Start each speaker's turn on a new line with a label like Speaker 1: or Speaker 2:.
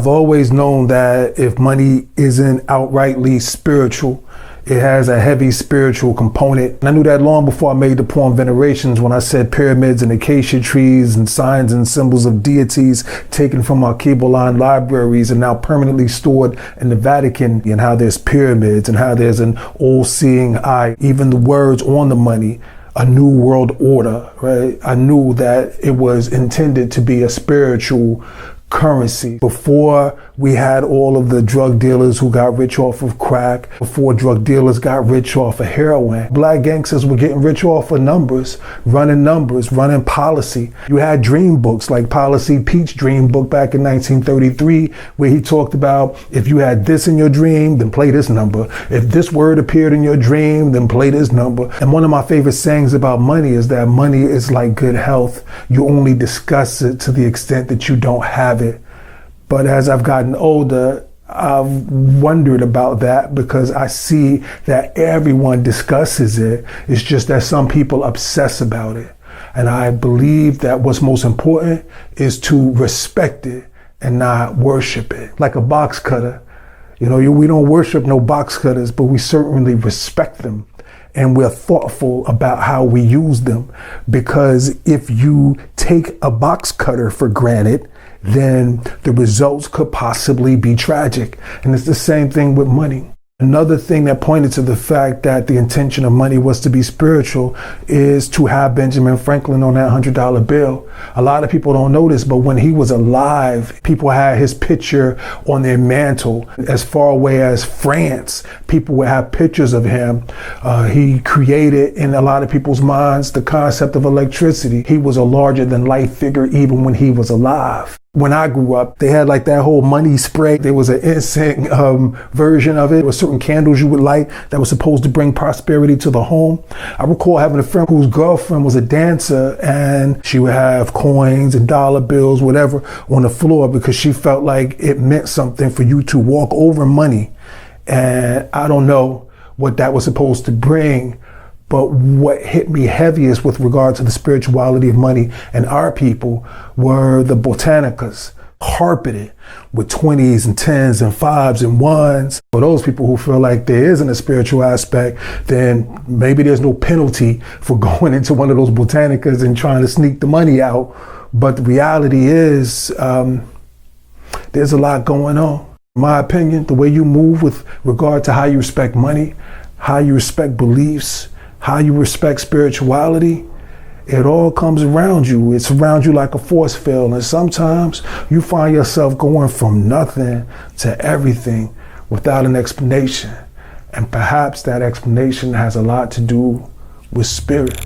Speaker 1: I've always known that if money isn't outrightly spiritual, it has a heavy spiritual component. And I knew that long before I made the poem Venerations, when I said pyramids and acacia trees and signs and symbols of deities taken from our Kibbalah libraries and now permanently stored in the Vatican, and how there's pyramids and how there's an all-seeing eye, even the words on the money, a new world order, right? I knew that it was intended to be a spiritual currency. Before we had all of the drug dealers who got rich off of crack, before drug dealers got rich off of heroin, black gangsters were getting rich off of numbers, running policy. You had dream books like Policy Pete's dream book back in 1933, where he talked about if you had this in your dream, then play this number. If this word appeared in your dream, then play this number. And one of my favorite sayings about money is that money is like good health. You only discuss it to the extent that you don't have it. But as I've gotten older, I've wondered about that because I see that everyone discusses it. It's just that some people obsess about it. And I believe that what's most important is to respect it and not worship it. Like a box cutter. You know, we don't worship no box cutters, but we certainly respect them. And we're thoughtful about how we use them. Because if you take a box cutter for granted, then the results could possibly be tragic. And it's the same thing with money. Another thing that pointed to the fact that the intention of money was to be spiritual is to have Benjamin Franklin on that $100 bill. A lot of people don't know this, but when he was alive, people had his picture on their mantle. As far away as France, people would have pictures of him. He created in a lot of people's minds the concept of electricity. He was a larger than life figure even when he was alive. When I grew up, they had like that whole money spray. There was an incense version of it. There were certain candles you would light that was supposed to bring prosperity to the home. I recall having a friend whose girlfriend was a dancer, and she would have coins and dollar bills, whatever, on the floor because she felt like it meant something for you to walk over money. And I don't know what that was supposed to bring. But what hit me heaviest with regard to the spirituality of money and our people were the botanicas, carpeted with 20s and 10s and 5s and 1s. For those people who feel like there isn't a spiritual aspect, then maybe there's no penalty for going into one of those botanicas and trying to sneak the money out. But the reality is, there's a lot going on. In my opinion, the way you move with regard to how you respect money, how you respect beliefs, how you respect spirituality, it all comes around you. It's around you like a force field. And sometimes you find yourself going from nothing to everything without an explanation. And perhaps that explanation has a lot to do with spirit.